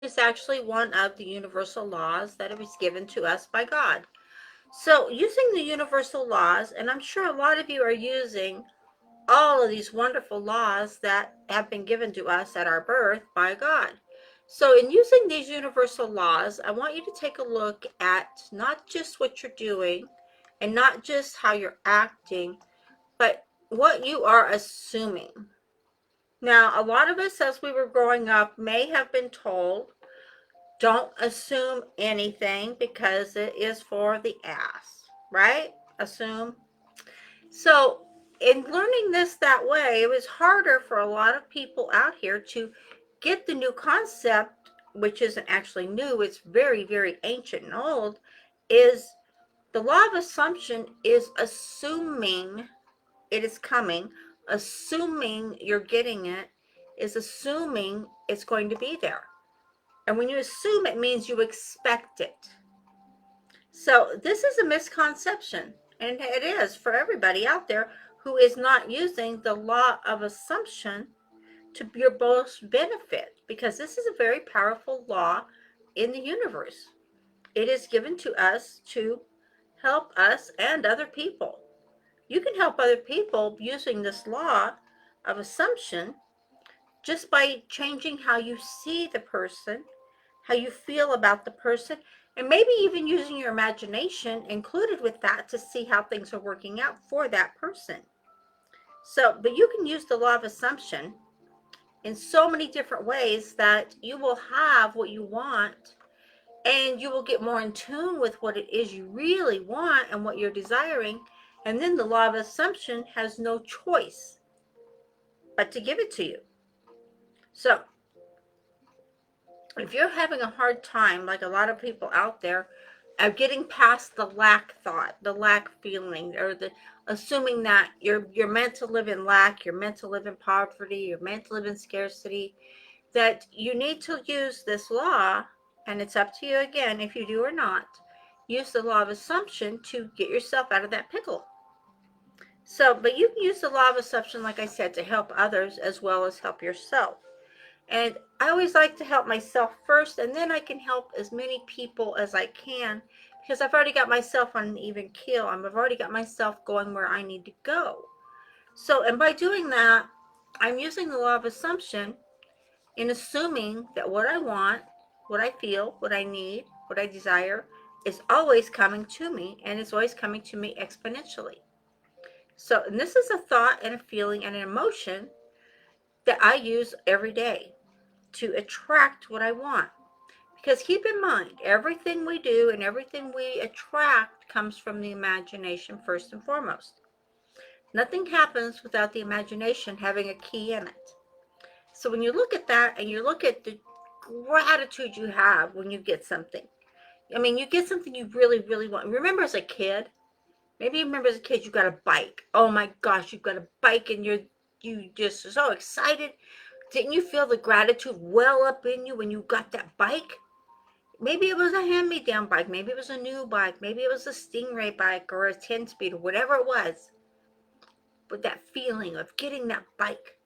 is actually one of the universal laws that was given to us by God. So using the universal laws, and I'm sure a lot of you are using all of these wonderful laws that have been given to us at our birth by God. So in using these universal laws, I want you to take a look at not just what you're doing and not just how you're acting, but what you are assuming. Now, a lot of us as we were growing up may have been told, don't assume anything because it is for the ass, right? Assume. So in learning this that way, it was harder for a lot of people out here to get the new concept, which isn't actually new, it's very, very ancient and old, is the law of assumption is assuming it is coming, assuming you're getting it, is assuming it's going to be there. And when you assume, it means you expect it. So this is a misconception, and it is for everybody out there who is not using the law of assumption to your most benefit, because this is a very powerful law in the universe. It is given to us to help us and other people. You can help other people using this law of assumption just by changing how you see the person, how you feel about the person, and maybe even using your imagination included with that to see how things are working out for that person. So, but you can use the law of assumption in so many different ways that you will have what you want, and you will get more in tune with what it is you really want and what you're desiring. And then the law of assumption has no choice but to give it to you. So if you're having a hard time, like a lot of people out there, of getting past the lack thought, the lack feeling, or the assuming that you're meant to live in lack, you're meant to live in poverty, you're meant to live in scarcity, that you need to use this law, and it's up to you again if you do or not, use the law of assumption to get yourself out of that pickle. So, but you can use the law of assumption, like I said, to help others as well as help yourself. And I always like to help myself first, and then I can help as many people as I can, because I've already got myself on an even keel. I've already got myself going where I need to go. So, and by doing that, I'm using the law of assumption in assuming that what I want, what I feel, what I need, what I desire is always coming to me, and it's always coming to me exponentially. So, and this is a thought and a feeling and an emotion that I use every day to attract what I want. Because keep in mind, everything we do and everything we attract comes from the imagination first and foremost. Nothing happens without the imagination having a key in it. So when you look at that and you look at the gratitude you have when you get something, I mean, you get something you really, really want. Remember as a kid, maybe you remember as a kid you got a bike. Oh my gosh, you got a bike and you just so excited. Didn't you feel the gratitude well up in you when you got that bike? Maybe it was a hand-me-down bike. Maybe it was a new bike. Maybe it was a Stingray bike or a 10-speed or whatever it was. But that feeling of getting that bike,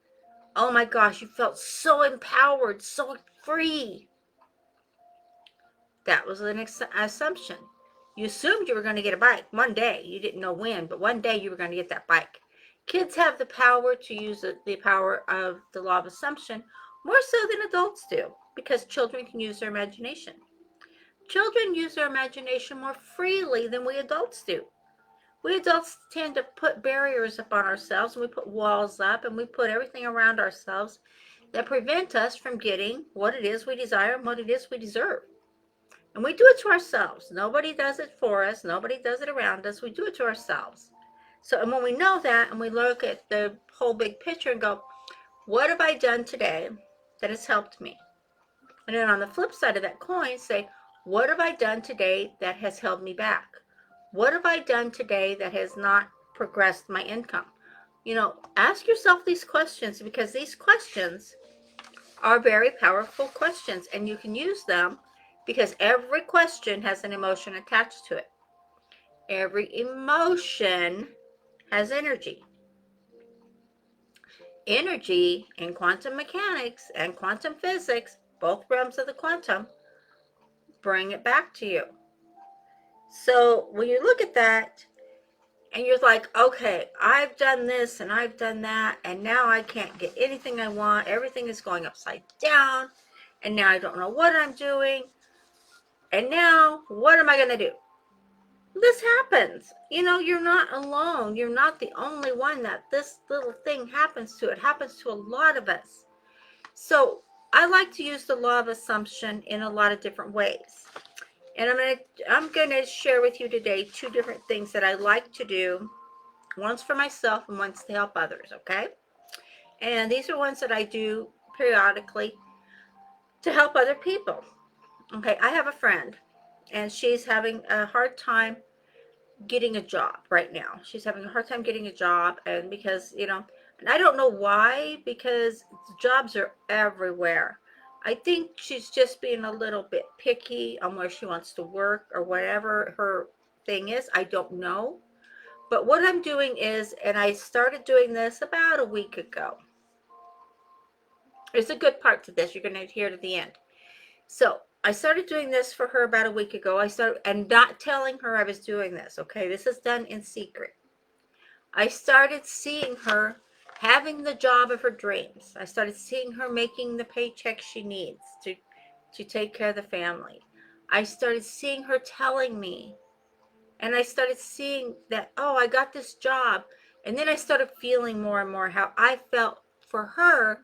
oh my gosh, you felt so empowered, so free. That was an assumption. You assumed you were going to get a bike one day. You didn't know when, but one day you were going to get that bike. Kids have the power to use the power of the law of assumption more so than adults do, because children can use their imagination. Children use their imagination more freely than we adults do. We adults tend to put barriers up on ourselves, and we put walls up, and we put everything around ourselves that prevent us from getting what it is we desire and what it is we deserve. And we do it to ourselves. Nobody does it for us. Nobody does it around us. We do it to ourselves. So, and when we know that and we look at the whole big picture and go, what have I done today that has helped me? And then on the flip side of that coin, say, what have I done today that has held me back? What have I done today that has not progressed my income? You know, ask yourself these questions, because these questions are very powerful questions, and you can use them because every question has an emotion attached to it. Every emotion has energy. Energy in quantum mechanics and quantum physics both realms of the quantum bring it back to you. So when you look at that and you're like, okay, I've done this and I've done that, and now I can't get anything I want. Everything is going upside down, and now I don't know what I'm doing. And now, what am I going to do? This happens. You know, you're not alone. You're not the only one that this little thing happens to. It happens to a lot of us. So I like to use the law of assumption in a lot of different ways. And I'm gonna share with you today two different things that I like to do. One's for myself and one's to help others, okay? And these are ones that I do periodically to help other people. Okay, I have a friend and she's having a hard time getting a job right now. She's having a hard time getting a job, and because, you know, and I don't know why, because jobs are everywhere. I think she's just being a little bit picky on where she wants to work or whatever her thing is. I don't know. But what I'm doing is, and I started doing this about a week ago. There's a good part to this. You're going to hear to the end. So I started doing this for her about a week ago. I started, and not telling her I was doing this, okay? This is done in secret. I started seeing her having the job of her dreams. I started seeing her making the paycheck she needs to take care of the family. I started seeing her telling me, and I started seeing that, oh, I got this job. And then I started feeling more and more how I felt for her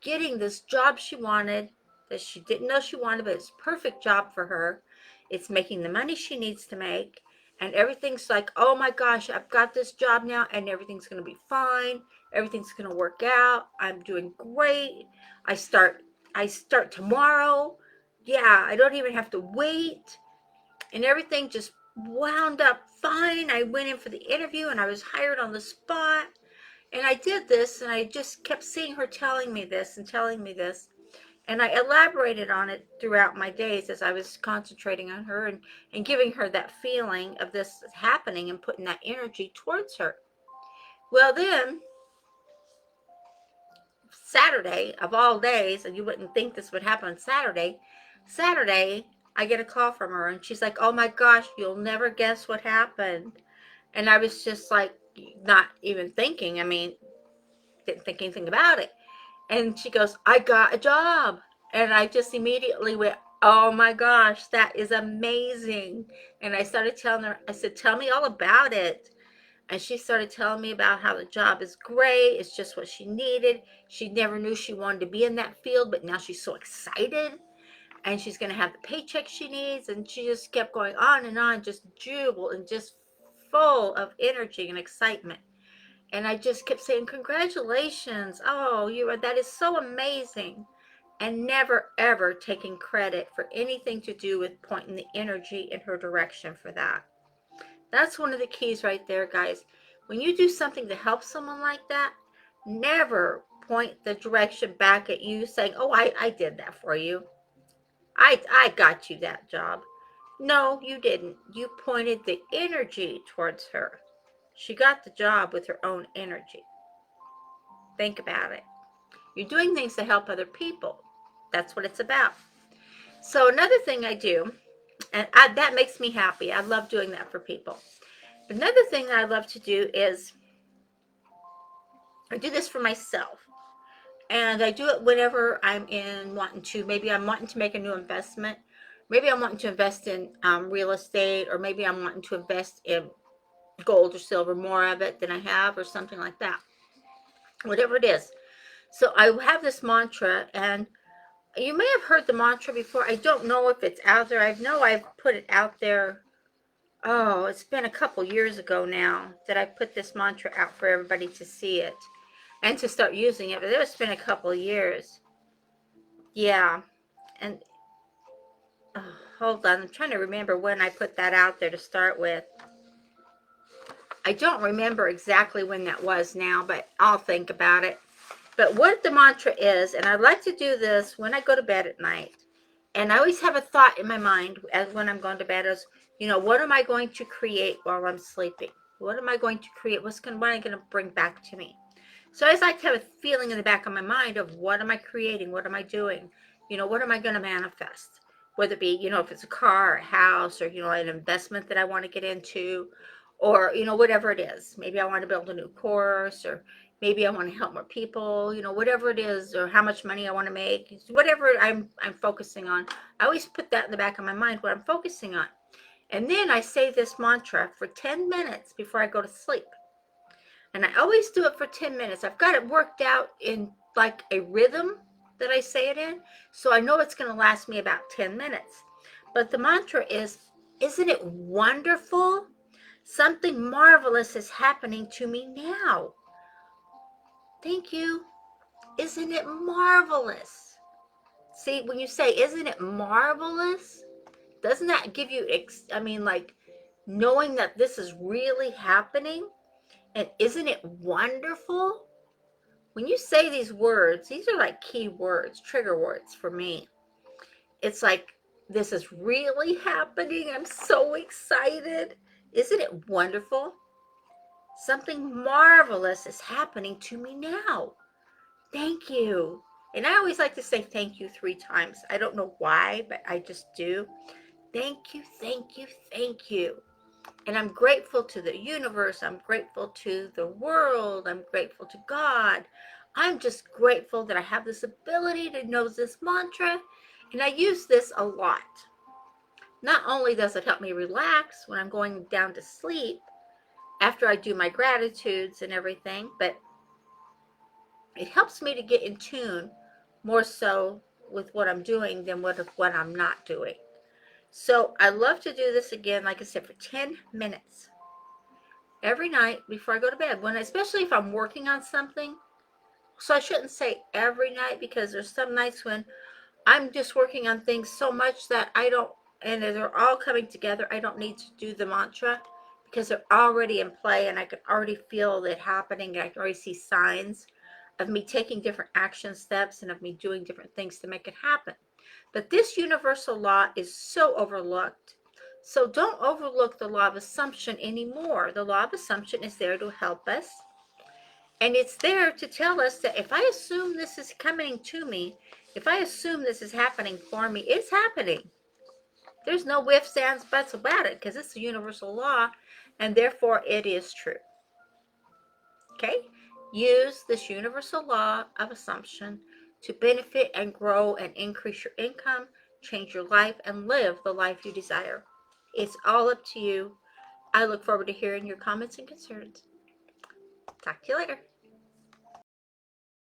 getting this job she wanted, that she didn't know she wanted, but it's a perfect job for her. It's making the money she needs to make. And everything's like, oh my gosh, I've got this job now and everything's going to be fine. Everything's going to work out. I'm doing great. I start tomorrow. Yeah, I don't even have to wait. And everything just wound up fine. I went in for the interview and I was hired on the spot. And I did this, and I just kept seeing her telling me this and telling me this. And I elaborated on it throughout my days as I was concentrating on her and giving her that feeling of this happening and putting that energy towards her. Well, then, Saturday, of all days, and you wouldn't think this would happen on Saturday, I get a call from her, and she's like, oh my gosh, you'll never guess what happened. And I was just like, not even thinking. I mean, didn't think anything about it. And she goes, I got a job. And I just immediately went, oh my gosh, that is amazing. And I started telling her, I said, tell me all about it. And she started telling me about how the job is great. It's just what she needed. She never knew she wanted to be in that field, but now she's so excited. And she's going to have the paycheck she needs. And she just kept going on, just jubiled and just full of energy and excitement. And I just kept saying, congratulations. Oh, that is so amazing. And never, ever taking credit for anything to do with pointing the energy in her direction for that. That's one of the keys right there, guys. When you do something to help someone like that, never point the direction back at you saying, oh, I did that for you. I got you that job. No, you didn't. You pointed the energy towards her. She got the job with her own energy. Think about it. You're doing things to help other people. That's what it's about. So another thing I do, and that makes me happy. I love doing that for people. But another thing that I love to do is, I do this for myself. And I do it whenever maybe I'm wanting to make a new investment. Maybe I'm wanting to invest in real estate, or maybe I'm wanting to invest in gold or silver, more of it than I have, or something like that. Whatever it is. So I have this mantra, and you may have heard the mantra before. I don't know if it's out there. I know I've put it out there. Oh, it's been a couple years ago now that I put this mantra out for everybody to see it and to start using it. But it's been a couple years. Yeah. And hold on. I'm trying to remember when I put that out there to start with. I don't remember exactly when that was now, but I'll think about it. But what the mantra is, and I like to do this when I go to bed at night, and I always have a thought in my mind as when I'm going to bed is, what am I going to create while I'm sleeping? What am I going to create? What am I going to bring back to me? So I always like to have a feeling in the back of my mind of what am I creating? What am I doing? What am I going to manifest? Whether it be, if it's a car, or a house, or, an investment that I want to get into, or, whatever it is. Maybe I want to build a new course, or maybe I want to help more people, whatever it is, or how much money I want to make, whatever I'm focusing on. I always put that in the back of my mind, what I'm focusing on. And then I say this mantra for 10 minutes before I go to sleep. And I always do it for 10 minutes. I've got it worked out in like a rhythm that I say it in. So I know it's going to last me about 10 minutes. But the mantra is, isn't it wonderful? Something marvelous is happening to me now. Thank you. Isn't it marvelous? See, when you say, isn't it marvelous? Doesn't that give you, like knowing that this is really happening? And isn't it wonderful? When you say these words, these are like key words, trigger words for me. It's like, this is really happening. I'm so excited. Isn't it wonderful? Something marvelous is happening to me now. Thank you. And I always like to say thank you 3 times. I don't know why, but I just do. Thank you, thank you, thank you. And I'm grateful to the universe. I'm grateful to the world. I'm grateful to God. I'm just grateful that I have this ability to know this mantra. And I use this a lot. Not only does it help me relax when I'm going down to sleep after I do my gratitudes and everything, but it helps me to get in tune more so with what I'm doing than what I'm not doing. So I love to do this again, like I said, for 10 minutes every night before I go to bed, especially if I'm working on something. So I shouldn't say every night, because there's some nights when I'm just working on things so much that and they're all coming together, I don't need to do the mantra because they're already in play and I can already feel it happening. I can already see signs of me taking different action steps and of me doing different things to make it happen. But this universal law is so overlooked. So don't overlook the law of assumption anymore. The law of assumption is there to help us. And it's there to tell us that if I assume this is coming to me, if I assume this is happening for me, it's happening. There's no ifs, ands, buts about it, because it's a universal law, and therefore it is true. Okay? Use this universal law of assumption to benefit and grow and increase your income, change your life, and live the life you desire. It's all up to you. I look forward to hearing your comments and concerns. Talk to you later.